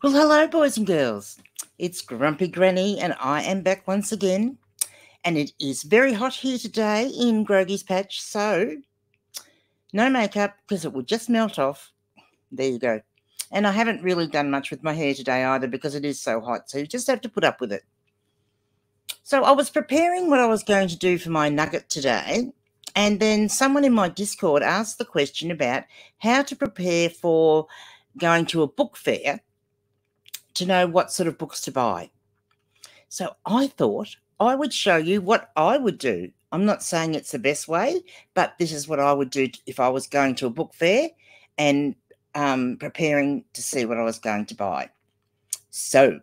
Well, hello, boys and girls. It's Grumpy Granny, and I am back once again. And it is very hot here today in Groggy's Patch, so no makeup because it will just melt off. There you go. And I haven't really done much with my hair today either because it is so hot, so you just have to put up with it. So I was preparing what I was going to do for my nugget today, and then someone in my Discord asked the question about how to prepare for going to a book fair to know what sort of books to buy. So I thought I would show you what I would do. I'm not saying it's the best way, but this is what I would do if I was going to a book fair and preparing to see what I was going to buy. So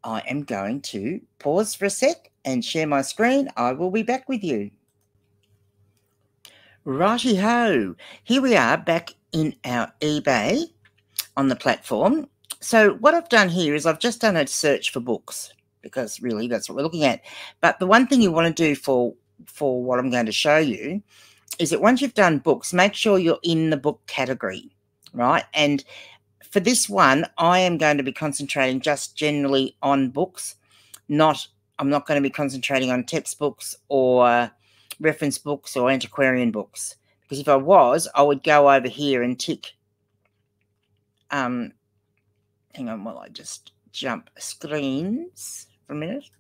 I am going to pause for a sec and share my screen. I will be back with you. Righty-ho, here we are back in our eBay on the platform. So what I've done here is I've just done a search for books because really that's what we're looking at. But the one thing you want to do for what I'm going to show you is that once you've done books, make sure you're in the book category, right? And for this one, I am going to be concentrating just generally on books. I'm not going to be concentrating on textbooks or reference books or antiquarian books. Because if I was, I would go over here and tick hang on while I just jump screens for a minute.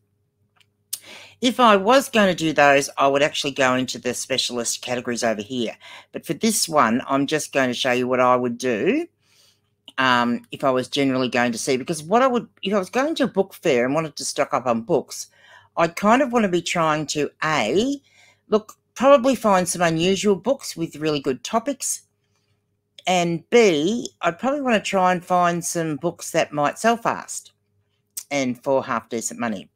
If I was going to do those, I would actually go into the specialist categories over here. But for this one, I'm just going to show you what I would do if I was generally going to see. Because if I was going to a book fair and wanted to stock up on books, I'd kind of want to be trying to, probably find some unusual books with really good topics. And B, I'd probably want to try and find some books that might sell fast and for half decent money.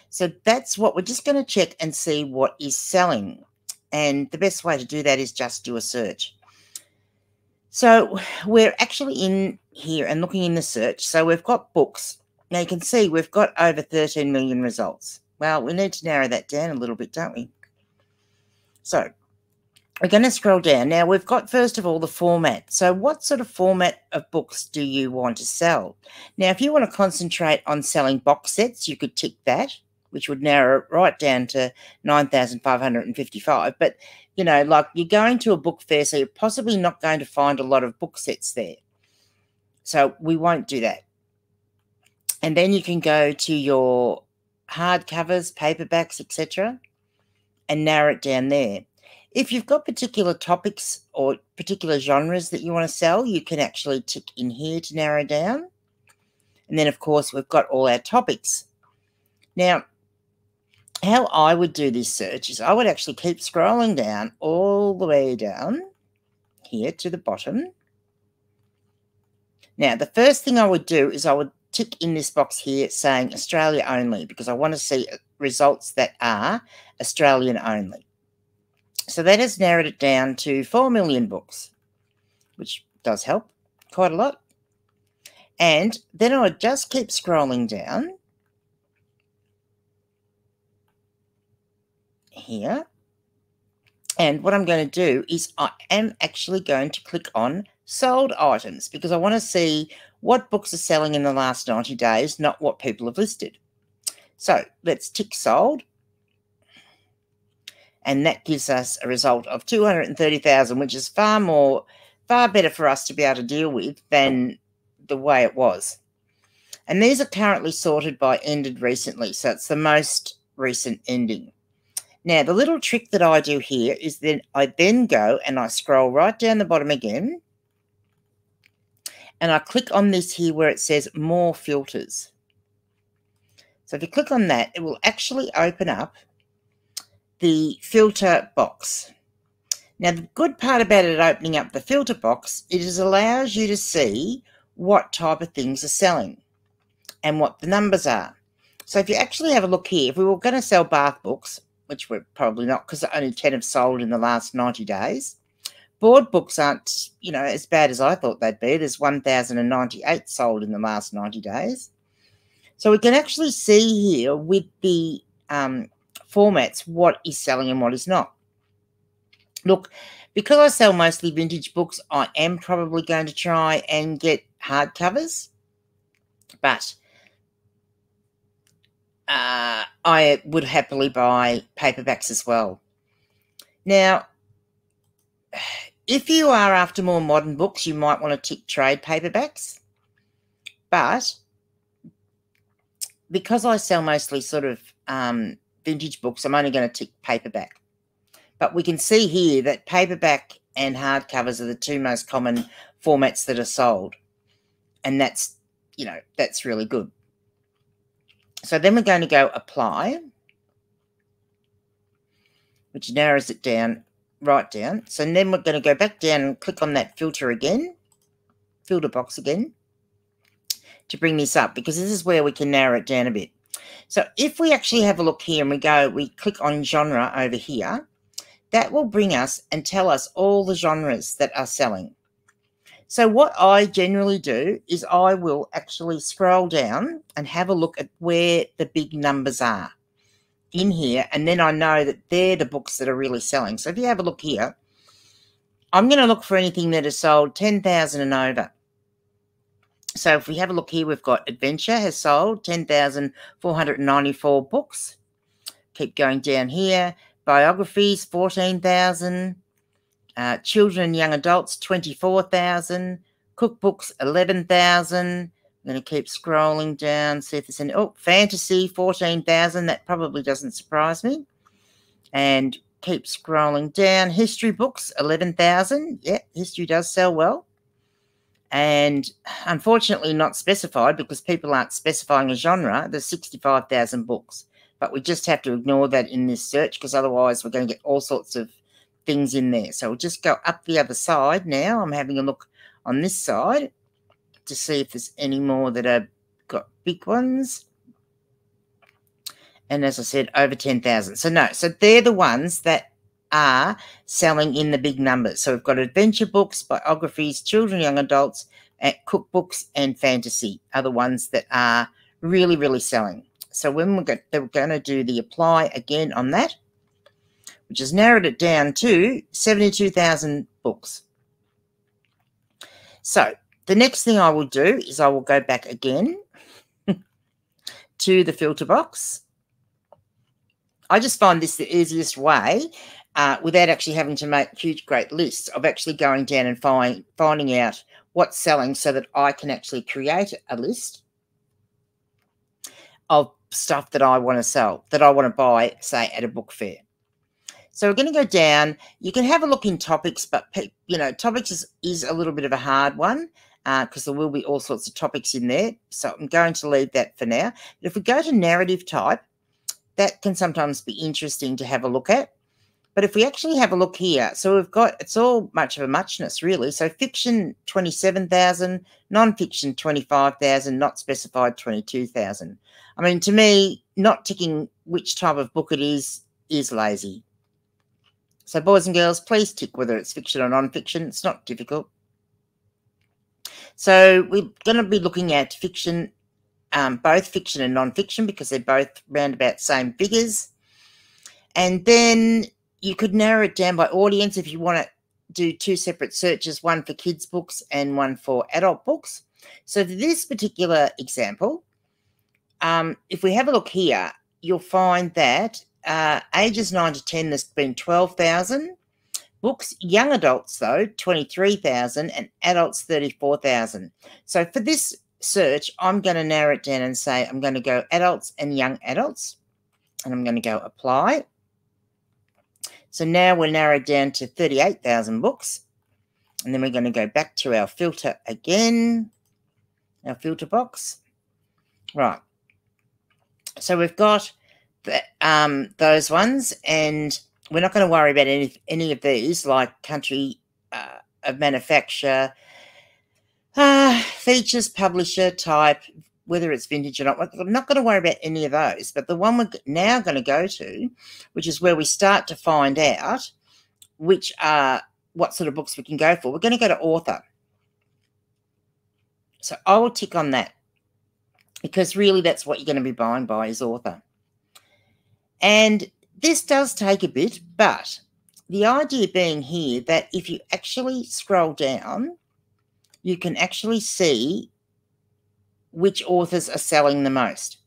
So that's what we're just going to check and see what is selling. And the best way to do that is just do a search. So we're actually in here and looking in the search. So we've got books. Now you can see we've got over 13 million results. Well, we need to narrow that down a little bit, don't we? So we're going to scroll down. Now, we've got, first of all, the format. So what sort of format of books do you want to sell? Now, if you want to concentrate on selling box sets, you could tick that, which would narrow it right down to 9,555. But, like you're going to a book fair, so you're possibly not going to find a lot of book sets there. So we won't do that. And then you can go to your hardcovers, paperbacks, etc., and narrow it down there. If you've got particular topics or particular genres that you want to sell, you can actually tick in here to narrow down. And then, of course, we've got all our topics. Now, how I would do this search is I would actually keep scrolling down all the way down here to the bottom. Now, the first thing I would do is I would tick in this box here saying Australia only because I want to see results that are Australian only. So that has narrowed it down to 4 million books, which does help quite a lot. And then I would just keep scrolling down here. And what I'm going to do is I am actually going to click on sold items because I want to see what books are selling in the last 90 days, not what people have listed. So let's tick sold. And that gives us a result of 230,000, which is far better for us to be able to deal with than the way it was. And these are currently sorted by ended recently, so it's the most recent ending. Now, the little trick that I do here is that I then go and I scroll right down the bottom again, and I click on this here where it says more filters. So if you click on that, it will actually open up the filter box. Now, the good part about it opening up the filter box, it allows you to see what type of things are selling and what the numbers are. So if you actually have a look here, if we were going to sell bath books, which we're probably not because only 10 have sold in the last 90 days, board books aren't, as bad as I thought they'd be. There's 1,098 sold in the last 90 days. So we can actually see here with the formats what is selling and what is not. Look, because I sell mostly vintage books, I am probably going to try and get hardcovers, but I would happily buy paperbacks as well. Now, if you are after more modern books, you might want to tick trade paperbacks, but because I sell mostly sort of vintage books, I'm only going to tick paperback. But we can see here that paperback and hardcovers are the two most common formats that are sold. And that's, that's really good. So then we're going to go apply, which narrows it down, right down. So then we're going to go back down and click on that filter box again, to bring this up, because this is where we can narrow it down a bit. So if we actually have a look here and we click on genre over here, that will bring us and tell us all the genres that are selling. So what I generally do is I will actually scroll down and have a look at where the big numbers are in here, and then I know that they're the books that are really selling. So if you have a look here, I'm going to look for anything that is sold 10,000 and over. So if we have a look here, we've got Adventure has sold 10,494 books. Keep going down here. Biographies, 14,000. Children and young adults, 24,000. Cookbooks, 11,000. I'm going to keep scrolling down, see if there's any. Oh, fantasy, 14,000. That probably doesn't surprise me. And keep scrolling down. History books, 11,000. Yeah, history does sell well. And unfortunately not specified, because people aren't specifying a genre. There's 65,000 books. But we just have to ignore that in this search, because otherwise we're going to get all sorts of things in there. So we'll just go up the other side now. I'm having a look on this side to see if there's any more that have got big ones. And as I said, over 10,000. So no, so they're the ones that are selling in the big numbers. So we've got adventure books, biographies, children, young adults, cookbooks, and fantasy are the ones that are really, really selling. So when we're going to do the apply again on that, which has narrowed it down to 72,000 books. So the next thing I will do is I will go back again to the filter box. I just find this the easiest way, without actually having to make huge, great lists, of actually going down and finding out what's selling, so that I can actually create a list of stuff that I want to sell, that I want to buy, say, at a book fair. So we're going to go down. You can have a look in topics, but, topics is a little bit of a hard one, because there will be all sorts of topics in there. So I'm going to leave that for now. But if we go to narrative type, that can sometimes be interesting to have a look at. But if we actually have a look here, so we've got, it's all much of a muchness, really. So fiction, 27,000, non-fiction, 25,000, not specified, 22,000. I mean, to me, not ticking which type of book it is lazy. So boys and girls, please tick whether it's fiction or non-fiction. It's not difficult. So we're going to be looking at fiction, both fiction and non-fiction, because they're both round about same figures. And then you could narrow it down by audience if you want to do two separate searches, one for kids' books and one for adult books. So for this particular example, if we have a look here, you'll find that ages 9 to 10, there's been 12,000 books. Young adults, though, 23,000, and adults, 34,000. So for this search, I'm going to narrow it down and say I'm going to go adults and young adults, and I'm going to go apply. So now we're narrowed down to 38,000 books, and then we're going to go back to our filter again, our filter box. Right. So we've got those ones, and we're not going to worry about any of these, like country of manufacture, features, publisher, type, whether it's vintage or not. I'm not going to worry about any of those, but the one we're now going to go to, which is where we start to find out what sort of books we can go for. We're going to go to author. So I will tick on that, because really that's what you're going to be buying by, is author. And this does take a bit, but the idea being here that if you actually scroll down, you can actually see which authors are selling the most.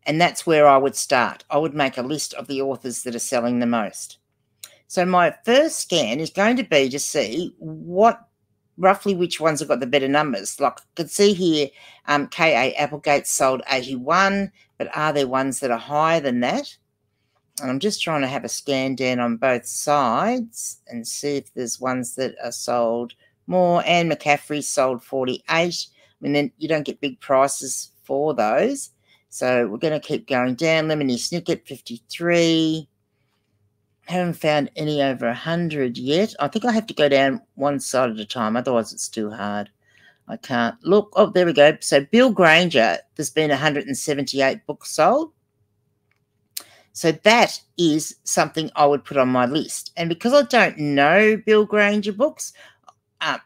And that's where I would start. I would make a list of the authors that are selling the most. So my first scan is going to be to see roughly which ones have got the better numbers. Like I can see here, K.A. Applegate sold 81, but are there ones that are higher than that? And I'm just trying to have a scan down on both sides and see if there's ones that are sold more. Anne McCaffrey sold 48. I mean, then you don't get big prices for those. So we're going to keep going down. Lemony Snicket, 53. Haven't found any over 100 yet. I think I have to go down one side at a time. Otherwise, it's too hard. I can't look. Oh, there we go. So Bill Granger, there's been 178 books sold. So that is something I would put on my list. And because I don't know Bill Granger books,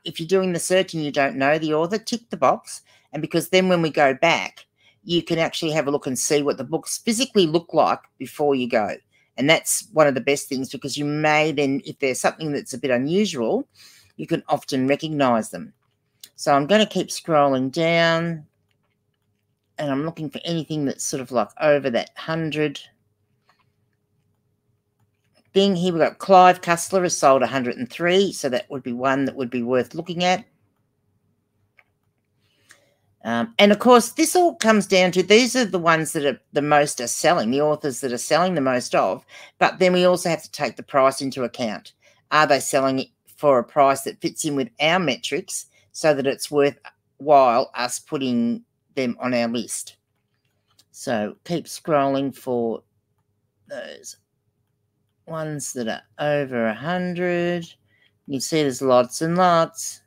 if you're doing the search and you don't know the author, tick the box. And because then when we go back, you can actually have a look and see what the books physically look like before you go. And that's one of the best things, because you may then, if there's something that's a bit unusual, you can often recognize them. So I'm going to keep scrolling down, and I'm looking for anything that's sort of like over that 100 thing. Here we've got Clive Cussler has sold 103, so that would be one that would be worth looking at. And, of course, this all comes down to these are the ones that are the most are selling, the authors that are selling the most of, but then we also have to take the price into account. Are they selling it for a price that fits in with our metrics so that it's worthwhile us putting them on our list? So keep scrolling for those ones that are over 100. You see there's lots and lots.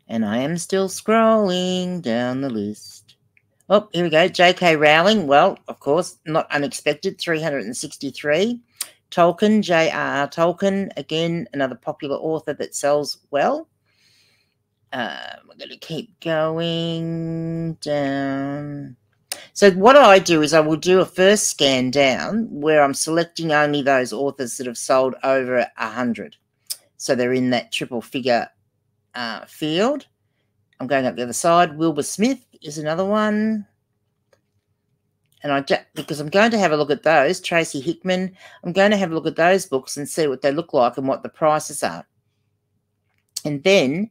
And I am still scrolling down the list. Oh, here we go. J.K. Rowling. Well, of course, not unexpected, 363. Tolkien, J.R.R. Tolkien. Again, another popular author that sells well. We're going to keep going down. So what I do is I will do a first scan down where I'm selecting only those authors that have sold over 100. So they're in that triple figure field. I'm going up the other side. Wilbur Smith is another one. And because I'm going to have a look at those. Tracy Hickman. I'm going to have a look at those books and see what they look like and what the prices are. And then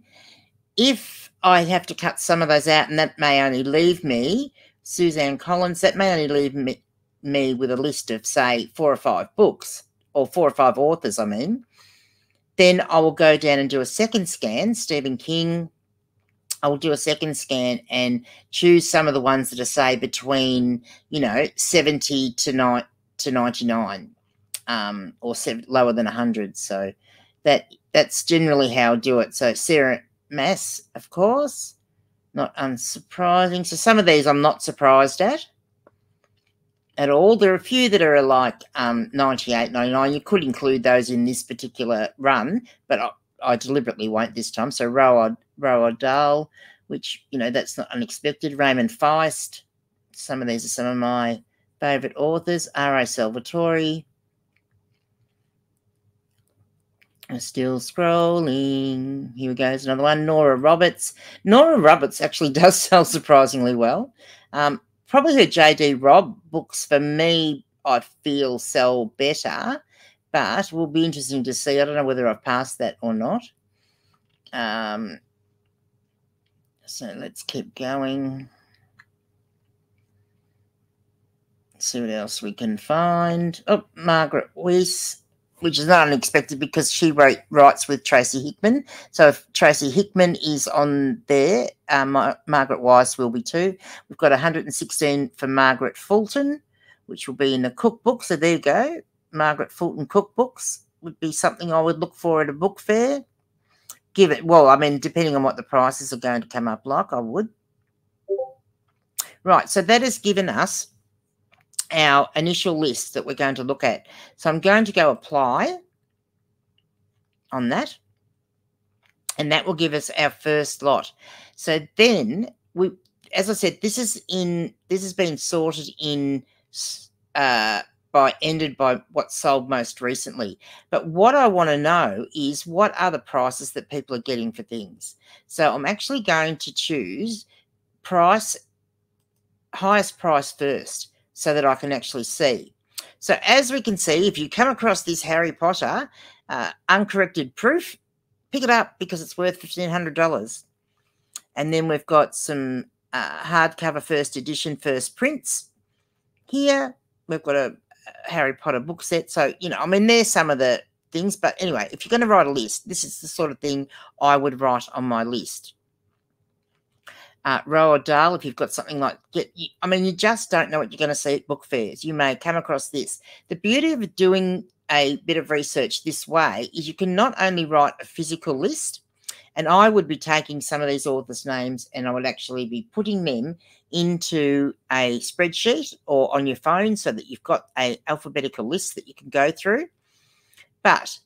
if I have to cut some of those out, and that may only leave me, Suzanne Collins, that may only leave me with a list of, say, 4 or 5 books, or 4 or 5 authors, I mean. Then I will go down and do a second scan. Stephen King, I will do a second scan and choose some of the ones that are, say, between, 70 to 99, or lower than 100. So that's generally how I do it. So Sarah Mass, of course, not unsurprising. So some of these I'm not surprised at all. There are a few that are like 98, 99. You could include those in this particular run, but I deliberately won't this time. So Roald Dahl, which, that's not unexpected. Raymond Feist. Some of these are some of my favourite authors. R.A. Salvatore. I'm still scrolling. Here goes another one. Nora Roberts. Nora Roberts actually does sell surprisingly well. Probably her J.D. Robb books, for me, I feel sell better, but it will be interesting to see. I don't know whether I've passed that or not. So let's keep going. See what else we can find. Oh, Margaret Weiss, which is not unexpected because she writes with Tracy Hickman. So if Tracy Hickman is on there, Margaret Weiss will be too. We've got 116 for Margaret Fulton, which will be in the cookbook. So there you go. Margaret Fulton cookbooks would be something I would look for at a book fair. Depending on what the prices are going to come up like, I would. Right, so that has given us our initial list that we're going to look at. So I'm going to go apply on that, and that will give us our first lot. So then as I said, this has been sorted in ended by what sold most recently. But what I want to know is what are the prices that people are getting for things. So I'm actually going to choose highest price first so that I can actually see. So as we can see, if you come across this Harry Potter uncorrected proof, pick it up because it's worth $1,500. And then we've got some hardcover first edition first prints here. We've got a Harry Potter book set. So, I mean, there's some of the things. But anyway, if you're going to write a list, this is the sort of thing I would write on my list. Roald Dahl, if you've got something like, you just don't know what you're going to see at book fairs. You may come across this. The beauty of doing a bit of research this way is you can not only write a physical list, and I would be taking some of these authors' names and I would actually be putting them into a spreadsheet or on your phone so that you've got an alphabetical list that you can go through. But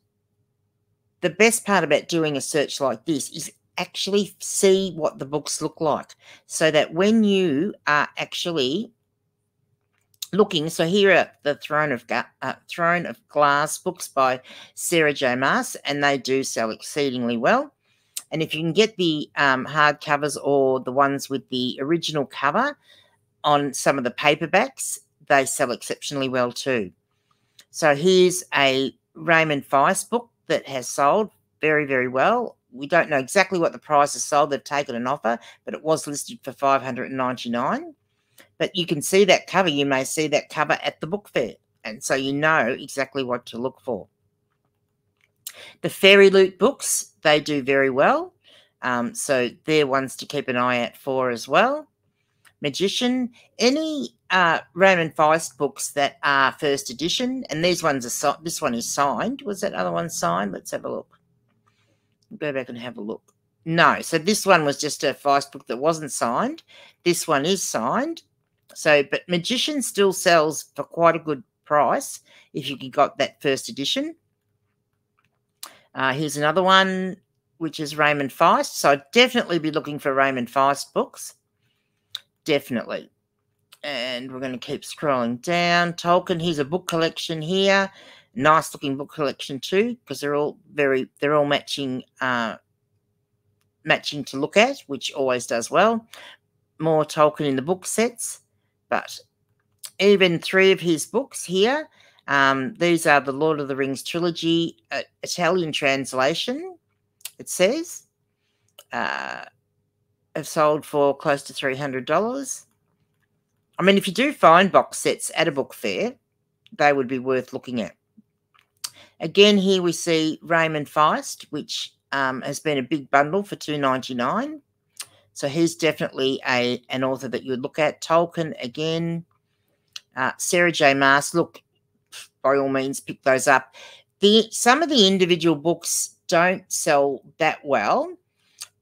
the best part about doing a search like this is actually see what the books look like so that when you are actually looking, so here are the Throne of Glass books by Sarah J. Maas, and they do sell exceedingly well. And if you can get the hardcovers or the ones with the original cover on some of the paperbacks, they sell exceptionally well too. So here's a Raymond Feist book that has sold very, very well. We don't know exactly what the price is sold. They've taken an offer, but it was listed for $599. But you can see that cover. You may see that cover at the book fair. And so you know exactly what to look for. The Fairy Loot books, they do very well. So they're ones to keep an eye out for as well. Magician, any Raymond Feist books that are first edition, and these ones are this one is signed. Was that other one signed? Let's have a look. Go back and have a look. No, so this one was just a Feist book that wasn't signed. This one is signed. So, but Magician still sells for quite a good price if you got that first edition. Here's another one, which is Raymond Feist. So I'd definitely be looking for Raymond Feist books. Definitely. And we're going to keep scrolling down. Tolkien, here's a book collection here. Nice looking book collection too, because they're all matching to look at, which always does well. More Tolkien in the book sets, but even 3 of his books here. These are the Lord of the Rings trilogy, Italian translation, it says. Have sold for close to $300. I mean, if you do find box sets at a book fair, they would be worth looking at. Again, here we see Raymond Feist, which has been a big bundle for $2.99. So he's definitely an author that you would look at. Tolkien, again. Sarah J. Maas, look, by all means, pick those up. Some of the individual books don't sell that well,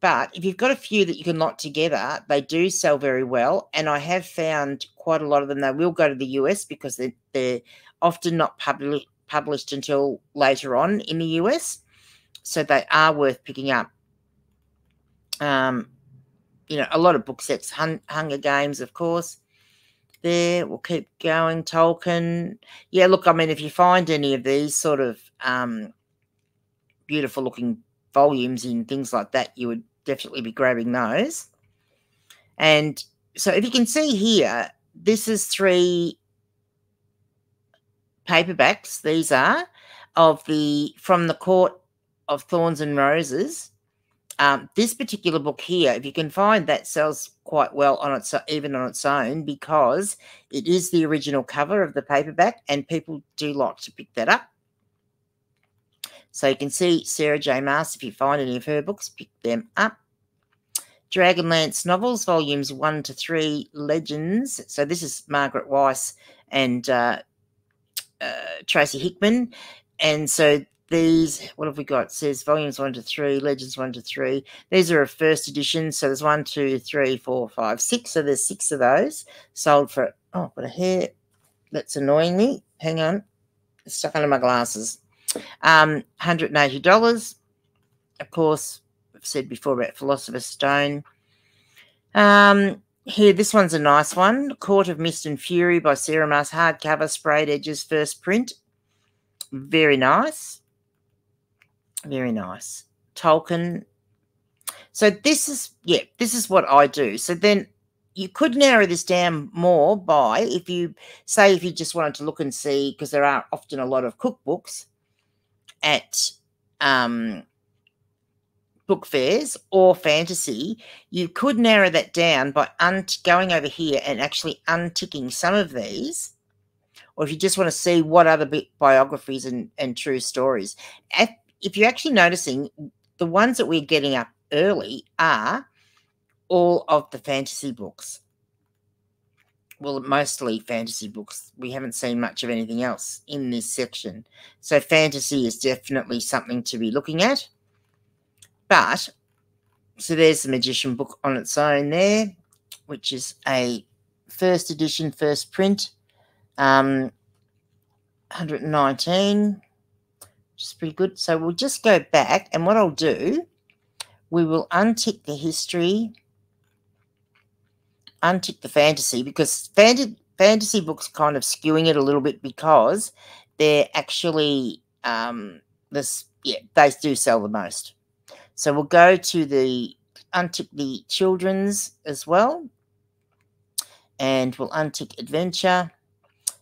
but if you've got a few that you can lock together, they do sell very well. And I have found quite a lot of them, they will go to the US because they're often not published until later on in the US. So they are worth picking up. A lot of book sets, Hunger Games, of course. There, we'll keep going. Tolkien. Yeah, look, I mean, if you find any of these sort of beautiful looking volumes in things like that, you would definitely be grabbing those. And so if you can see here, this is 3 paperbacks. These are from the Court of Thorns and Roses. This particular book here, if you can find, that sells quite well even on its own, because it is the original cover of the paperback and people do like to pick that up. So you can see Sarah J. Maas, if you find any of her books, pick them up. Dragonlance novels, volumes 1 to 3, Legends. So this is Margaret Weiss and Tracy Hickman. And so these, what have we got? It says volumes 1 to 3, Legends 1 to 3. These are a first edition. So there's 1, 2, 3, 4, 5, 6. So there's 6 of those sold for, oh, I've got a hair that's annoying me. Hang on. It's stuck under my glasses. $180. Of course, I've said before about Philosopher's Stone. Here, this one's a nice one. Court of Mist and Fury by Sarah Maas, hardcover, sprayed edges, first print. Very nice. Very nice. Tolkien. So this is what I do. So then you could narrow this down more by, if you just wanted to look and see, because there are often a lot of cookbooks at book fairs or fantasy, you could narrow that down by going over here and actually unticking some of these. Or if you just want to see what other biographies and true stories. If you're actually noticing, the ones that we're getting up early are all of the fantasy books. Well, mostly fantasy books. We haven't seen much of anything else in this section. So fantasy is definitely something to be looking at. But, so there's the Magician book on its own there, which is a first edition, first print. 119, which is pretty good. So we'll just go back, and what I'll do, we will untick the history, untick the fantasy, because fantasy books kind of skewing it a little bit because they're actually they do sell the most. So we'll go to untick the children's as well, and we'll untick adventure.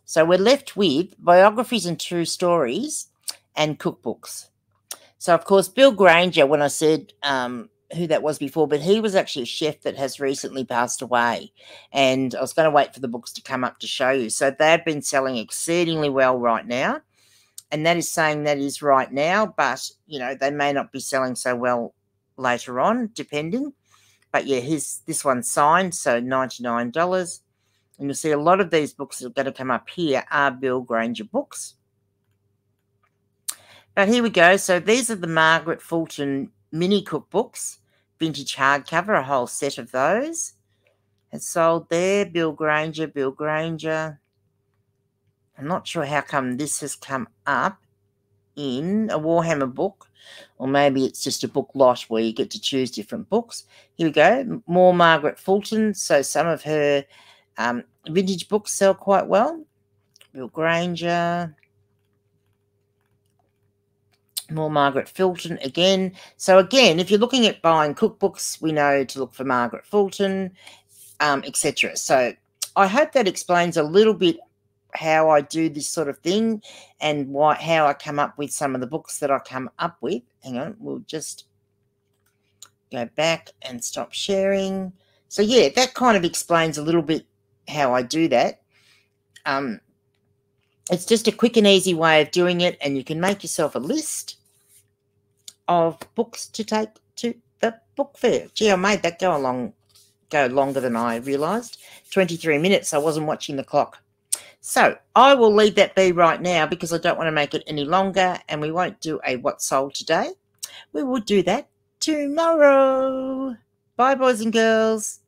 So we're left with biographies and true stories and cookbooks. So, of course, Bill Granger, when I said who that was before, but he was actually a chef that has recently passed away. And I was going to wait for the books to come up to show you. So they've been selling exceedingly well right now. And that is saying that is right now, but, you know, they may not be selling so well later on, depending. But, yeah, this one's signed, so $99. And you'll see a lot of these books that are going to come up here are Bill Granger books. But here we go. So these are the Margaret Fulton mini cookbooks, vintage hardcover, a whole set of those. It's sold there. Bill Granger. I'm not sure how come this has come up in a Warhammer book, or maybe it's just a book lot where you get to choose different books. Here we go. More Margaret Fulton. So some of her vintage books sell quite well. Bill Granger. More Margaret Fulton again. So again, if you're looking at buying cookbooks, we know to look for Margaret Fulton, etc. So I hope that explains a little bit how I do this sort of thing and how I come up with some of the books that I come up with. Hang on, we'll just go back and stop sharing. So yeah, that kind of explains a little bit how I do that. It's just a quick and easy way of doing it, and you can make yourself a list of books to take to the book fair. Gee, I made that go longer than I realised. 23 minutes. I wasn't watching the clock. So I will leave that be right now because I don't want to make it any longer, and we won't do a what sold today. We will do that tomorrow. Bye, boys and girls.